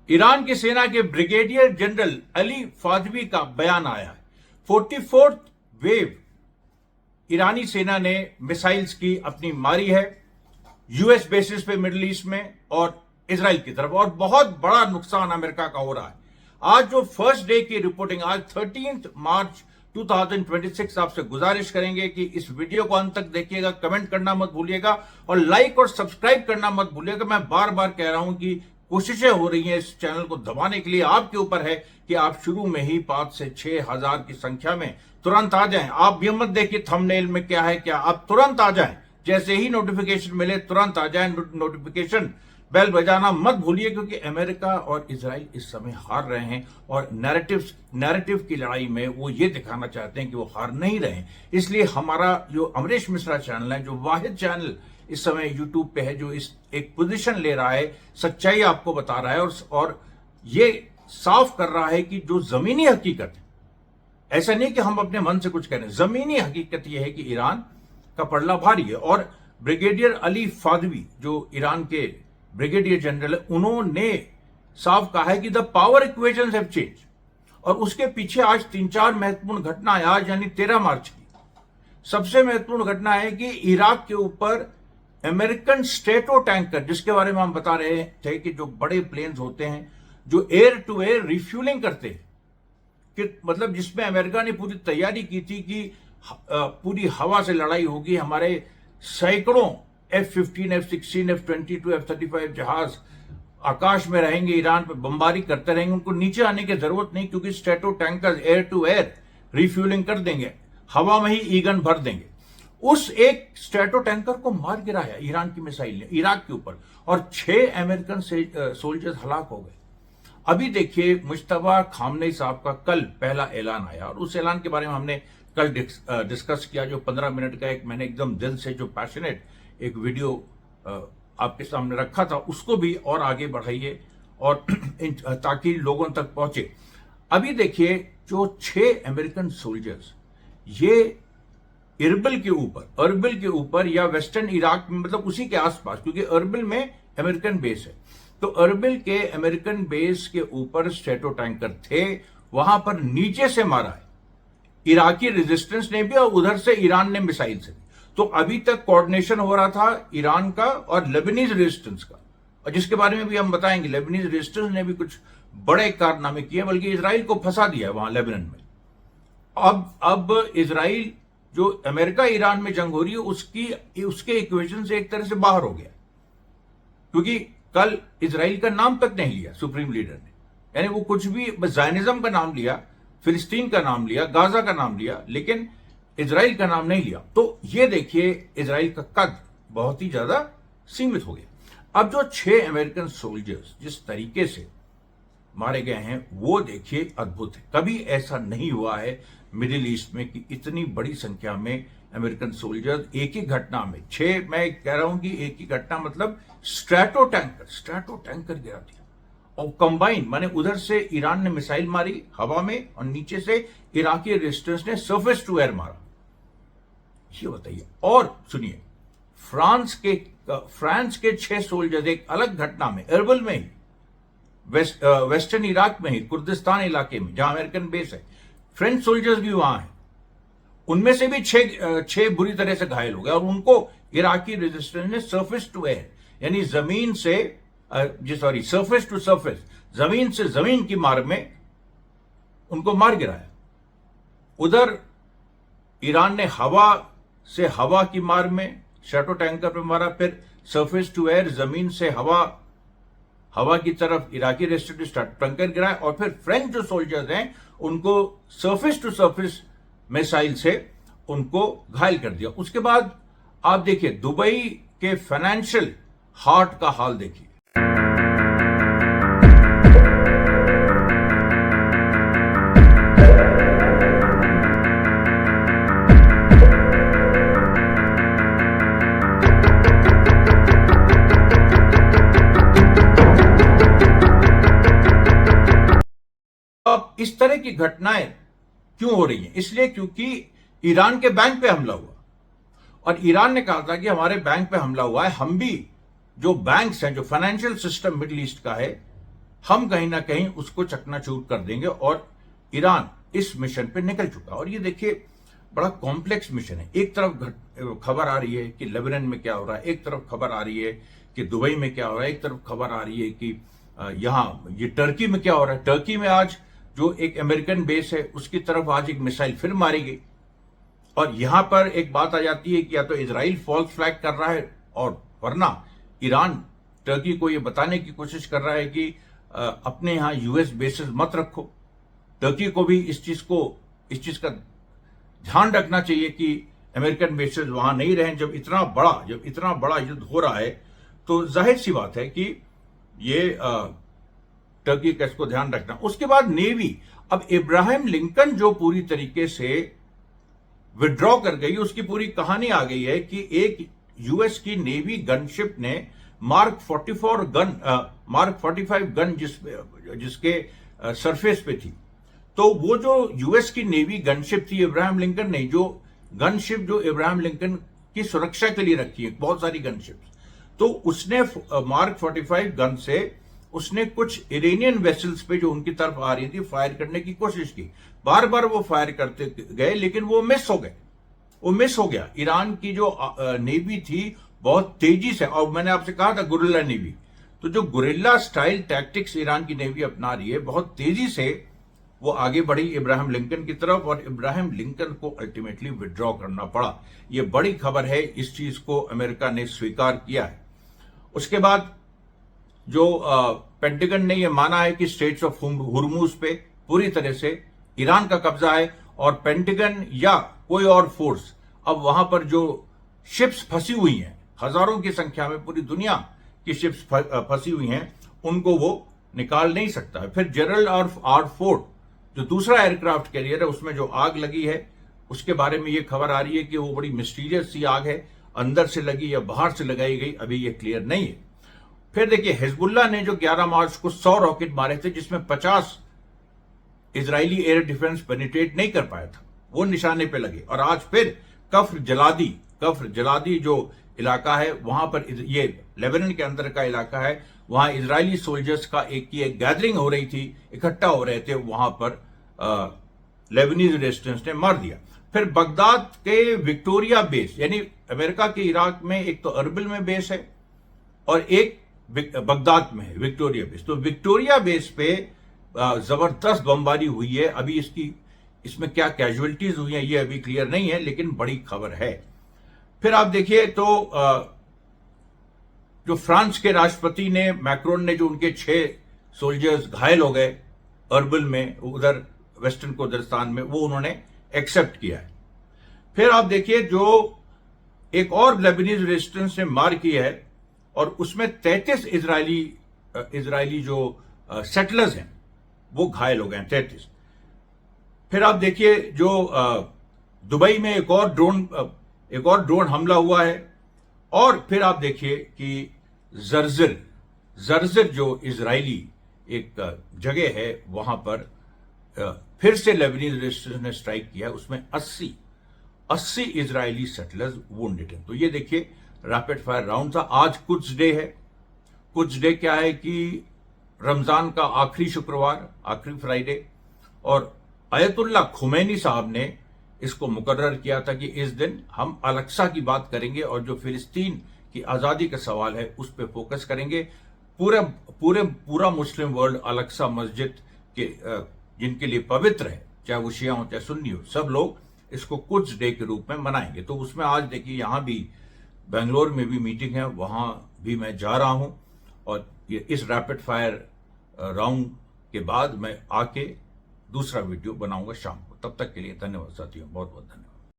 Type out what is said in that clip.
Iran की सेना के ब्रिगेडियर जनरल अली फाजवी का बयान आया है। 44th वेव ईरानी सेना ने मिसाइल्स की अपनी मारी है यूएस बेसिस पे मिडिल ईस्ट में और इजराइल की तरफ, और बहुत बड़ा नुकसान अमेरिका का हो रहा है। आज जो फर्स्ट डे की रिपोर्टिंग, आज 13 मार्च 2026, आपसे गुजारिश करेंगे कि इस वीडियो को अंत तक देखिएगा, कमेंट करना मत भूलिएगा और लाइक और सब्सक्राइब करना मत भूलिएगा। मैं बार बार कह रहा हूं कि कोशिशें हो रही हैं इस चैनल को दबाने के लिए, आपके ऊपर है कि आप शुरू में ही 5 से 6 हजार की संख्या में तुरंत आ जाएं। आप भी मत देखिए थंबनेल में क्या है क्या, आप तुरंत आ जाएं, जैसे ही नोटिफिकेशन मिले तुरंत आ जाएं। नोटिफिकेशन बेल बजाना मत भूलिए, क्योंकि अमेरिका और इजराइल इस समय हार रहे हैं और नैरेटिव की लड़ाई में वो ये दिखाना चाहते हैं कि वो हार नहीं रहे हैं। इसलिए हमारा जो अमरीश मिश्रा चैनल है, जो वाहिद चैनल इस समय यूट्यूब पे है जो इस एक पोजीशन ले रहा है, सच्चाई आपको बता रहा है और ये साफ कर रहा है कि जो जमीनी हकीकत है, ऐसा नहीं कि हम अपने मन से कुछ कह रहे हैं, जमीनी हकीकत यह है कि ईरान का पड़ला भारी है। और ब्रिगेडियर अली फादवी जो ईरान के ब्रिगेडियर जनरल है, उन्होंने साफ कहा है कि the power equations have change. और उसके पीछे आज 3-4 महत्वपूर्ण घटना है। आज यानी 13 मार्च की सबसे महत्वपूर्ण घटना है कि इराक के ऊपर अमेरिकन स्ट्रेटो टैंकर, जिसके बारे में हम बता रहे थे कि जो बड़े प्लेन्स होते हैं जो एयर टू एयर रिफ्यूलिंग करते हैं, कि मतलब जिसमें अमेरिका ने पूरी तैयारी की थी कि पूरी हवा से लड़ाई होगी, हमारे सैकड़ों F-15, F-16, F-22, F-35 जहाज आकाश में रहेंगे, ईरान पर बमबारी करते रहेंगे, उनको नीचे आने की जरूरत नहीं, क्योंकि Stratotanker air to air refuelling कर देंगे, हवा में ही ईगन भर देंगे। उस एक स्ट्रेटो टैंकर को मार गिराया ईरान की मिसाइल ने इराक के ऊपर, और 6 अमेरिकन सोल्जर्स हलाक हो गए। अभी देखिए मुश्तबा खामनेई साहब का कल पहला ऐलान आया, और उस ऐलान के बारे में हमने कल डिस्कस किया, जो 15 मिनट का एक मैंने एकदम दिल से जो पैशनेट एक वीडियो आपके सामने रखा था, उसको भी और आगे बढ़ाइए और ताकि लोगों तक पहुंचे। अभी देखिए जो 6 अमेरिकन सोल्जर्स ये अर्बिल के ऊपर या वेस्टर्न इराक में, मतलब उसी के आसपास, क्योंकि अर्बिल में अमेरिकन बेस है, तो अर्बिल के अमेरिकन बेस के ऊपर स्ट्रेटो टैंकर थे, वहां पर नीचे से मारा है इराकी रेजिस्टेंस ने भी और उधर से ईरान ने मिसाइल से। तो अभी तक कोऑर्डिनेशन हो रहा था ईरान का और लेबनीज रेजिस्टेंस का, और जिसके बारे में भी हम बताएंगे। लेबनीज रेजिस्टेंस ने भी कुछ बड़े कारनामे किए, बल्कि इजराइल को फंसा दिया है वहां लेबनान में। अब इजराइल, जो अमेरिका ईरान में जंग हो रही है, उसके इक्वेशन से एक तरह से बाहर हो गया, क्योंकि कल इजराइल का नाम तक नहीं लिया सुप्रीम लीडर ने, यानी वो कुछ भी बस ज़ायनिज्म का नाम लिया, फिलिस्तीन का नाम लिया, गाजा का नाम लिया, लेकिन इजराइल का नाम नहीं लिया। तो ये देखिए इजराइल का कद बहुत ही ज्यादा सीमित हो गया। अब जो 6 अमेरिकन सोल्जर्स जिस तरीके से मारे गए हैं वो देखिए अद्भुत है। कभी ऐसा नहीं हुआ है मिडिल ईस्ट में कि इतनी बड़ी संख्या में अमेरिकन सोल्जर्स एक ही घटना में 6, मैं कह रहा हूं कि एक ही घटना, मतलब स्ट्रेटो टैंकर गिरा दिया, और कंबाइन माने उधर से ईरान ने मिसाइल मारी हवा में और नीचे से इराकी रेजिस्टेंस ने सरफेस टू एयर मारा। ये बताइए। और सुनिए, फ्रांस के 6 सोल्जर्स एक अलग घटना में अर्बिल में ही, वेस्टर्न इराक में ही, कुर्दिस्तान इलाके में जहां अमेरिकन बेस है, फ्रेंच सोल्जर्स भी वहां हैं, उनमें से भी 6 बुरी तरह से घायल हो गए, और उनको इराकी रेजिस्टेंस ने सरफेस टू एयर यानी जमीन से सरफेस टू सरफेस, जमीन से जमीन की मार में उनको मार गिराया। उधर ईरान ने हवा से हवा की मार में स्ट्रेटो टैंकर पे मारा, फिर सरफेस टू एयर जमीन से हवा की तरफ इराकी रेजिस्टेंस टैंकर गिराया, और फिर फ्रेंच जो सोल्जर्स हैं उनको सरफेस टू सरफेस मिसाइल से उनको घायल कर दिया। उसके बाद आप देखिए दुबई के फाइनेंशियल हार्ट का हाल देखिए। अब इस तरह की घटनाएं क्यों हो रही हैं? इसलिए क्योंकि ईरान के बैंक पे हमला हुआ, और ईरान ने कहा था कि हमारे बैंक पे हमला हुआ है, हम भी जो बैंक्स हैं, जो फाइनेंशियल सिस्टम मिडिल ईस्ट का है, हम कहीं ना कहीं उसको चकनाचूर कर देंगे। और ईरान इस मिशन पे निकल चुका। और ये देखिए बड़ा कॉम्प्लेक्स मिशन है। एक तरफ खबर आ रही है कि लेबनान में क्या हो रहा है, एक तरफ खबर आ रही है कि दुबई में क्या हो रहा है, एक तरफ खबर आ रही है कि यहाँ ये टर्की में क्या हो रहा है। टर्की में आज जो एक अमेरिकन बेस है उसकी तरफ आज एक मिसाइल फिर मारी गई। और यहां पर एक बात आ जाती है कि या तो इजराइल फॉल्स फ्लैग कर रहा है, और वरना ईरान टर्की को यह बताने की कोशिश कर रहा है कि अपने यहां यूएस बेसेस मत रखो। टर्की को भी इस चीज का ध्यान रखना चाहिए कि अमेरिकन बेसेस वहां नहीं रहें। जब इतना बड़ा युद्ध हो रहा है तो जाहिर सी बात है कि ये टर्की का इसको ध्यान रखना। उसके बाद नेवी, अब इब्राहिम लिंकन जो पूरी तरीके से विड्रॉ कर गई, उसकी पूरी कहानी आ गई है कि एक यूएस की नेवी गनशिप ने मार्क 45 गन जिसके सरफेस पे थी, तो वो जो यूएस की नेवी गनशिप थी, इब्राहिम लिंकन ने जो गनशिप जो इब्राहिम लिंकन की सुरक्षा के लिए रखी है, बहुत सारी गनशिप्स, तो उसने मार्क 45 गन से उसने कुछ इरानियन वेसल्स पे जो उनकी तरफ आ रही थी फायर करने की कोशिश की। बार बार वो फायर करते गए लेकिन वो मिस हो गया। ईरान की जो नेवी थी बहुत तेजी से, और मैंने आपसे कहा था गुरिल्ला नेवी, तो जो गुरिल्ला स्टाइल टैक्टिक्स ईरान की नेवी अपना रही है, बहुत तेजी से वो आगे बढ़ी इब्राहिम लिंकन की तरफ, और इब्राहिम लिंकन को अल्टीमेटली विड्रॉ करना पड़ा। ये बड़ी खबर है, इस चीज को अमेरिका ने स्वीकार किया है। उसके बाद जो पेंटागन ने यह माना है कि स्ट्रेट्स ऑफ हुर्मुज पे पूरी तरह से ईरान का कब्जा है, और पेंटागन या कोई और फोर्स अब वहां पर जो शिप्स फंसी हुई हैं, हजारों की संख्या में पूरी दुनिया की शिप्स फंसी हुई हैं, उनको वो निकाल नहीं सकता है। फिर जेरल्ड आर फोर्ड जो दूसरा एयरक्राफ्ट कैरियर है, उसमें जो आग लगी है उसके बारे में ये खबर आ रही है कि वो बड़ी मिस्टीरियस सी आग है, अंदर से लगी या बाहर से लगाई गई, अभी ये क्लियर नहीं है। फिर देखिए हिजबुल्लाह ने जो 11 मार्च को 100 रॉकेट मारे थे, जिसमें 50 इजरायली एयर डिफेंस पेनिट्रेट नहीं कर पाया था, वो निशाने पे लगे। और आज फिर कफ्र जलादी जो इलाका है वहां पर, ये लेबनान के अंदर का इलाका है, वहां इजरायली सोल्जर्स का एक गैदरिंग हो रही थी, इकट्ठा हो रहे थे, वहां पर लेबनीज रेजिस्टेंस ने मार दिया। फिर बगदाद के विक्टोरिया बेस, यानी अमेरिका के इराक में एक तो अर्बिल में बेस है और एक बगदाद में है विक्टोरिया बेस। तो विक्टोरिया बेस पे जबरदस्त बमबारी हुई है। अभी इसमें क्या कैजुअलिटीज हुई हैं ये अभी क्लियर नहीं है, लेकिन बड़ी खबर है। फिर आप देखिए तो जो फ्रांस के राष्ट्रपति ने, मैक्रोन ने, जो उनके 6 सोल्जर्स घायल हो गए अर्बिल में, उधर वेस्टर्न कुर्दिस्तान में, वो उन्होंने एक्सेप्ट किया है। फिर आप देखिए जो एक और लेबनीज रेजिस्टेंस ने मार की है, और उसमें 33 इजरायली जो सेटलर्स हैं वो घायल हो गए हैं, 33। फिर आप देखिए जो दुबई में एक और ड्रोन हमला हुआ है। और फिर आप देखिए कि जर्जिर जो इजरायली एक जगह है, वहां पर फिर से लेबनीज रेजिस्टेंस ने स्ट्राइक किया है, उसमें 80 इजरायली सेटलर्स वुंडेड हैं। तो ये देखिए रैपिड फायर राउंड था। आज कुछ डे है। कुछ डे क्या है कि रमजान का आखिरी शुक्रवार, आखिरी फ्राइडे, और अयतुल्ला खुमैनी साहब ने इसको मुकर्रर किया था कि इस दिन हम अलक्सा की बात करेंगे और जो फिलिस्तीन की आजादी का सवाल है उस पर फोकस करेंगे। पूरा मुस्लिम वर्ल्ड अलक्सा मस्जिद के जिनके लिए पवित्र है, चाहे वो शिया हो चाहे सुन्नी हो, सब लोग इसको कुछ डे के रूप में मनाएंगे। तो उसमें आज देखिए यहां भी बेंगलोर में भी मीटिंग है, वहां भी मैं जा रहा हूं, और ये इस रैपिड फायर राउंड के बाद मैं आके दूसरा वीडियो बनाऊंगा शाम को। तब तक के लिए धन्यवाद साथियों, बहुत बहुत धन्यवाद।